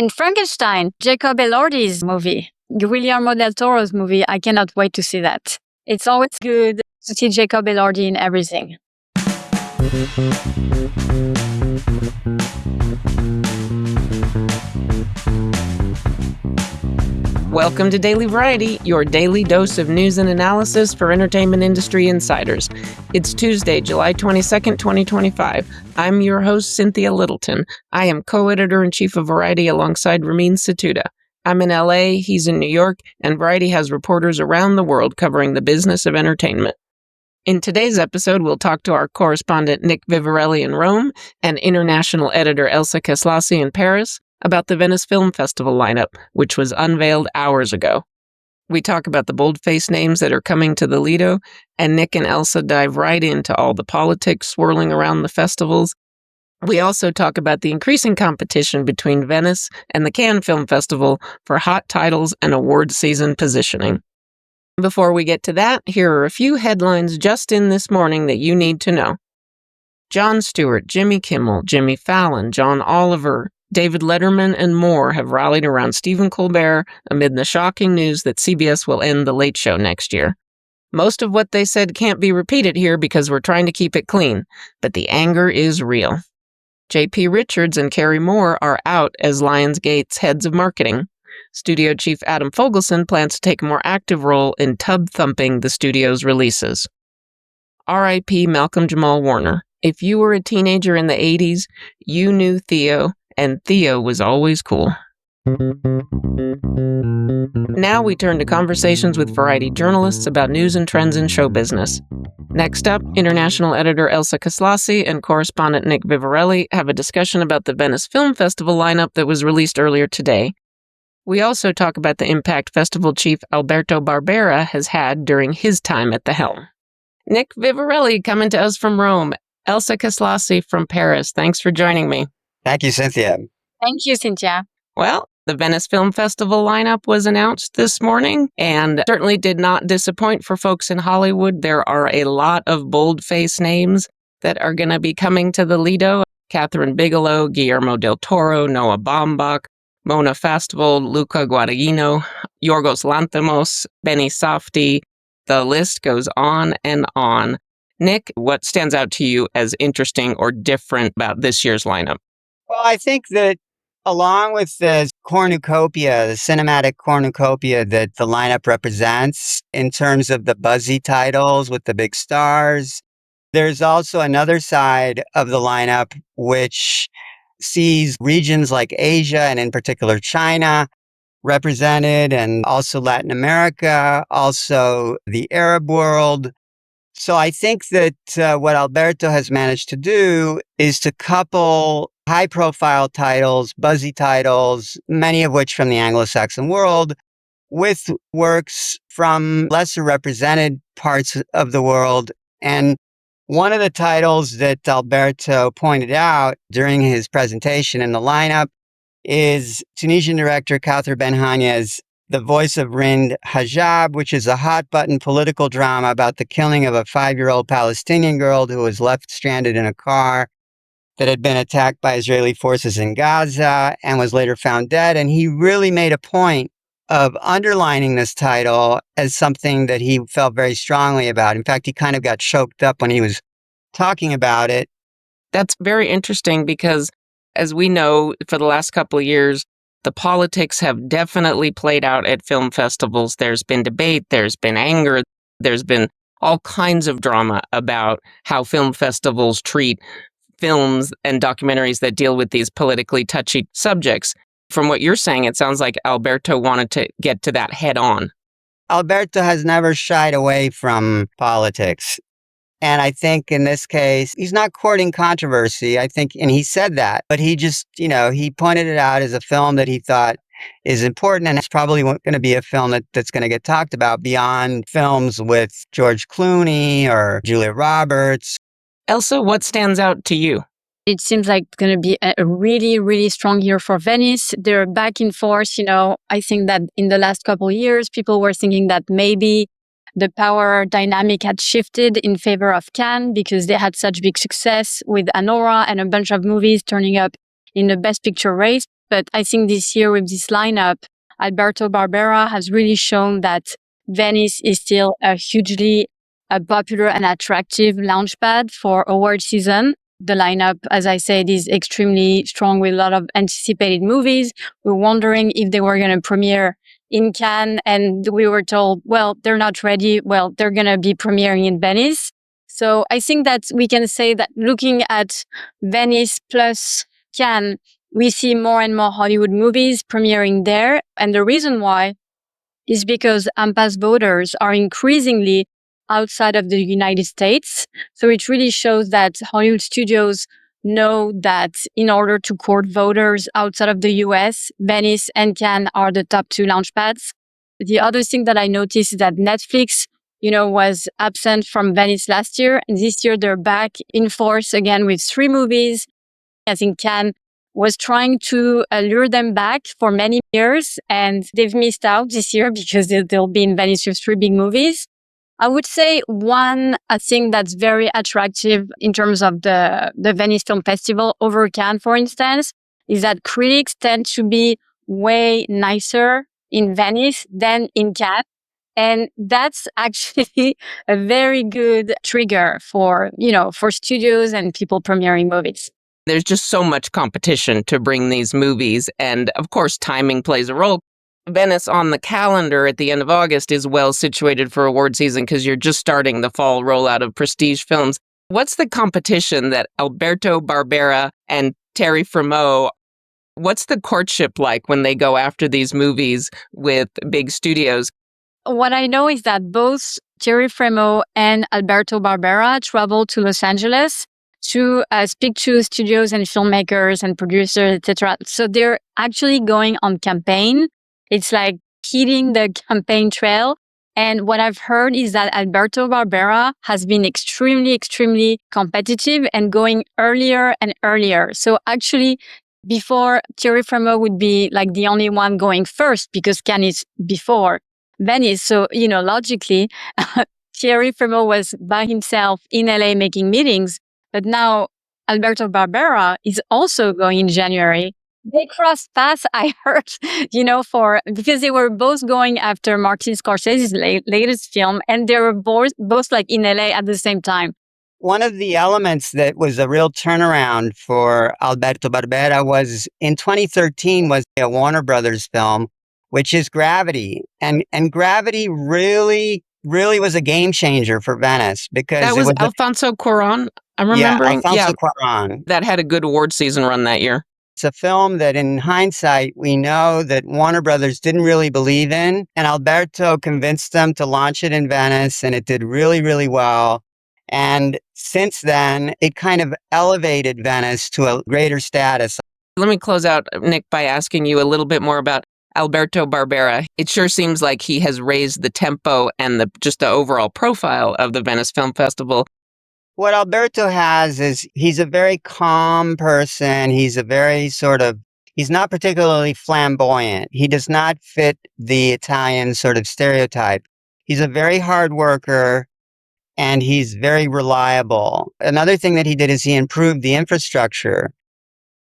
And Frankenstein, Jacob Elordi's movie, Guillermo del Toro's movie. I cannot wait to see that. It's always good to see Jacob Elordi in everything. Welcome to Daily Variety, your daily dose of news and analysis for entertainment industry insiders. It's Tuesday, July 22nd, 2025. I'm your host, Cynthia Littleton. I am co-editor-in-chief of Variety alongside Ramin Satuda. I'm in LA, he's in New York, and Variety has reporters around the world covering the business of entertainment. In today's episode, we'll talk to our correspondent Nick Vivarelli in Rome and international editor Elsa Keslassy in Paris about the Venice Film Festival lineup, which was unveiled hours ago. We talk about the boldface names that are coming to the Lido, and Nick and Elsa dive right into all the politics swirling around the festivals. We also talk about the increasing competition between Venice and the Cannes Film Festival for hot titles and award season positioning. Before we get to that, here are a few headlines just in this morning that you need to know. Jon Stewart, Jimmy Kimmel, Jimmy Fallon, John Oliver, David Letterman, and more have rallied around Stephen Colbert amid the shocking news that CBS will end The Late Show next year. Most of what they said can't be repeated here because we're trying to keep it clean, but the anger is real. J.P. Richards and Carrie Moore are out as Lionsgate's heads of marketing. Studio chief Adam Fogelson plans to take a more active role in tub-thumping the studio's releases. R.I.P. Malcolm Jamal Warner. If you were a teenager in the 80s, you knew Theo, and Theo was always cool. Now we turn to conversations with Variety journalists about news and trends in show business. Next up, international editor Elsa Keslassy and correspondent Nick Vivarelli have a discussion about the Venice Film Festival lineup that was released earlier today. We also talk about the impact festival chief Alberto Barbera has had during his time at the helm. Nick Vivarelli coming to us from Rome. Elsa Keslassy from Paris. Thanks for joining me. Thank you, Cynthia. Thank you, Cynthia. Well, the Venice Film Festival lineup was announced this morning and certainly did not disappoint for folks in Hollywood. There are a lot of boldface names that are going to be coming to the Lido. Catherine Bigelow, Guillermo del Toro, Noah Baumbach, Mona Festival, Luca Guadagnino, Yorgos Lanthimos, Benny Safdie. The list goes on and on. Nick, what stands out to you as interesting or different about this year's lineup? Well, I think that along with the cornucopia, the cinematic cornucopia that the lineup represents in terms of the buzzy titles with the big stars, there's also another side of the lineup which sees regions like Asia and in particular China represented, and also Latin America, also the Arab world. So I think that what Alberto has managed to do is to couple high-profile titles, buzzy titles, many of which from the Anglo-Saxon world, with works from lesser represented parts of the world. And one of the titles that Alberto pointed out during his presentation in the lineup is Tunisian director Khater Benhania's The Voice of Rind Hijab, which is a hot-button political drama about the killing of a 5-year-old Palestinian girl who was left stranded in a car that had been attacked by Israeli forces in Gaza and was later found dead. And he really made a point of underlining this title as something that he felt very strongly about. In fact, he kind of got choked up when he was talking about it. That's very interesting because, as we know, for the last couple of years, the politics have definitely played out at film festivals. There's been debate, there's been anger, there's been all kinds of drama about how film festivals treat films and documentaries that deal with these politically touchy subjects. From what you're saying, it sounds like Alberto wanted to get to that head on. Alberto has never shied away from politics. And I think in this case, he's not courting controversy, I think, and he said that, but he just, he pointed it out as a film that he thought is important, and it's probably going to be a film that's going to get talked about beyond films with George Clooney or Julia Roberts. Elsa, what stands out to you? It seems like it's going to be a really, really strong year for Venice. They're back in force. I think that in the last couple of years, people were thinking that maybe the power dynamic had shifted in favor of Cannes because they had such big success with Anora and a bunch of movies turning up in the Best Picture race. but I think this year with this lineup, Alberto Barbera has really shown that Venice is still a hugely popular and attractive launchpad for award season. The lineup, as I said, is extremely strong with a lot of anticipated movies. We're wondering if they were going to premiere in Cannes, and we were told, well, they're not ready. Well, they're going to be premiering in Venice. So I think that we can say that looking at Venice plus Cannes, we see more and more Hollywood movies premiering there. And the reason why is because AMPA's voters are increasingly outside of the United States. So it really shows that Hollywood studios know that in order to court voters outside of the US, Venice and Cannes are the top two launchpads. The other thing that I noticed is that Netflix, was absent from Venice last year. And this year they're back in force again with 3 movies. I think Cannes was trying to lure them back for many years, and they've missed out this year because they'll be in Venice with 3 big movies. I would say one thing that's very attractive in terms of the Venice Film Festival over Cannes, for instance, is that critics tend to be way nicer in Venice than in Cannes. And that's actually a very good trigger for studios and people premiering movies. There's just so much competition to bring these movies. And of course, timing plays a role. Venice on the calendar at the end of August is well situated for award season because you're just starting the fall rollout of prestige films. What's the competition that Alberto Barbera and Thierry Frémaux, what's the courtship like when they go after these movies with big studios? What I know is that both Thierry Frémaux and Alberto Barbera travel to Los Angeles to speak to studios and filmmakers and producers, etc. So they're actually going on campaign. It's like hitting the campaign trail. And what I've heard is that Alberto Barbera has been extremely, extremely competitive and going earlier and earlier. So actually, before Thierry Frémaux would be like the only one going first because Cannes is before Venice. So, logically, Thierry Frémaux was by himself in LA making meetings. But now Alberto Barbera is also going in January. They crossed paths, I heard, because they were both going after Martin Scorsese's latest film, and they were both like in LA at the same time. One of the elements that was a real turnaround for Alberto Barbera was in 2013 was a Warner Brothers film, which is Gravity. And Gravity really was a game changer for Venice because that was Alfonso Cuarón. I'm remembering. Yeah, Alfonso Cuarón. That had a good award season run that year. It's a film that in hindsight, we know that Warner Brothers didn't really believe in, and Alberto convinced them to launch it in Venice, and it did really, really well. And since then, it kind of elevated Venice to a greater status. Let me close out, Nick, by asking you a little bit more about Alberto Barbera. It sure seems like he has raised the tempo and just the overall profile of the Venice Film Festival. What Alberto has is he's a very calm person. He's a very he's not particularly flamboyant. He does not fit the Italian sort of stereotype. He's a very hard worker and he's very reliable. Another thing that he did is he improved the infrastructure.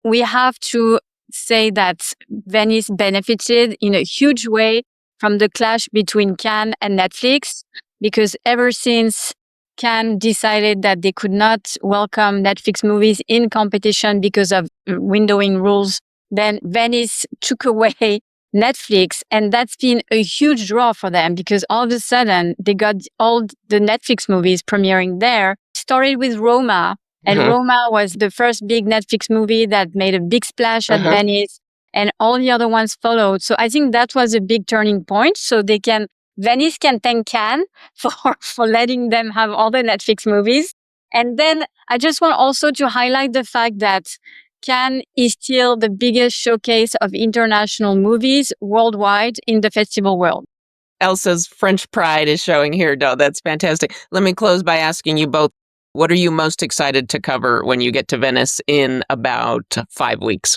We have to say that Venice benefited in a huge way from the clash between Cannes and Netflix, because ever since Cannes decided that they could not welcome Netflix movies in competition because of windowing rules, then Venice took away Netflix, and that's been a huge draw for them because all of a sudden they got all the Netflix movies premiering there. It started with Roma, and Roma was the first big Netflix movie that made a big splash at Venice, and all the other ones followed. So I think that was a big turning point. So Venice can thank Cannes for letting them have all the Netflix movies. And then I just want also to highlight the fact that Cannes is still the biggest showcase of international movies worldwide in the festival world. Elsa's French pride is showing here. No, that's fantastic. Let me close by asking you both, what are you most excited to cover when you get to Venice in about 5 weeks?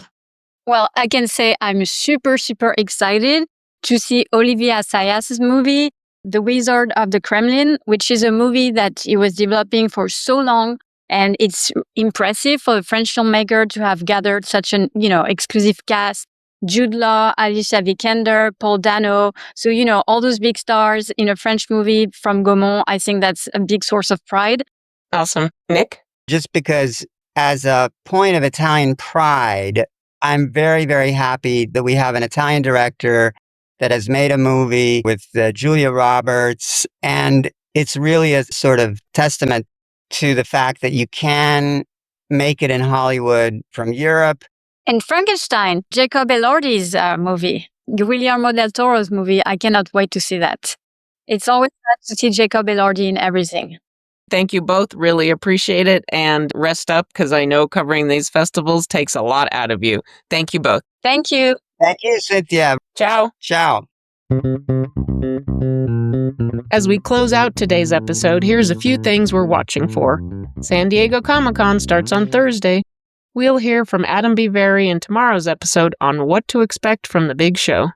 Well, I can say I'm super, super excited to see Olivier Assayas's movie, The Wizard of the Kremlin, which is a movie that he was developing for so long. And it's impressive for a French filmmaker to have gathered such an, exclusive cast Jude Law, Alicia Vikander, Paul Dano. So, all those big stars in a French movie from Gaumont, I think that's a big source of pride. Awesome. Nick? Just because as a point of Italian pride, I'm very, very happy that we have an Italian director that has made a movie with Julia Roberts. And it's really a sort of testament to the fact that you can make it in Hollywood from Europe. And Frankenstein, Jacob Elordi's movie, Guillermo del Toro's movie. I cannot wait to see that. It's always nice to see Jacob Elordi in everything. Thank you both. Really appreciate it. And rest up, because I know covering these festivals takes a lot out of you. Thank you both. Thank you. Thank you, Cynthia. Ciao. Ciao. As we close out today's episode, here's a few things we're watching for. San Diego Comic-Con starts on Thursday. We'll hear from Adam Vivarelli in tomorrow's episode on what to expect from the big show.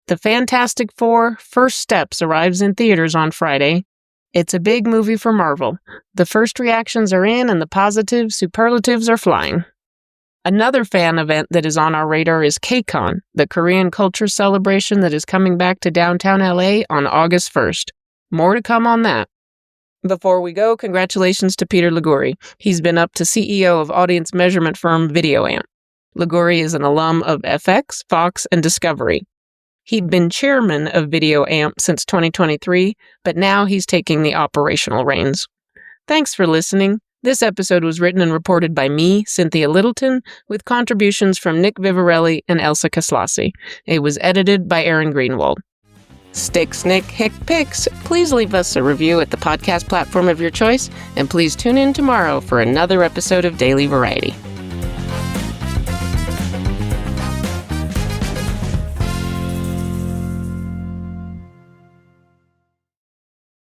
The Fantastic Four: First Steps arrives in theaters on Friday. It's a big movie for Marvel. The first reactions are in and the positive superlatives are flying. Another fan event that is on our radar is KCON, the Korean culture celebration that is coming back to downtown LA on August 1st. More to come on that. Before we go, congratulations to Peter Liguri. He's been up to CEO of audience measurement firm VideoAmp. Liguri is an alum of FX, Fox, and Discovery. He'd been chairman of VideoAmp since 2023, but now he's taking the operational reins. Thanks for listening. This episode was written and reported by me, Cynthia Littleton, with contributions from Nick Vivarelli and Elsa Keslassy. It was edited by Aaron Greenwald. Stick, Snick, Hick, Picks. Please leave us a review at the podcast platform of your choice, and please tune in tomorrow for another episode of Daily Variety.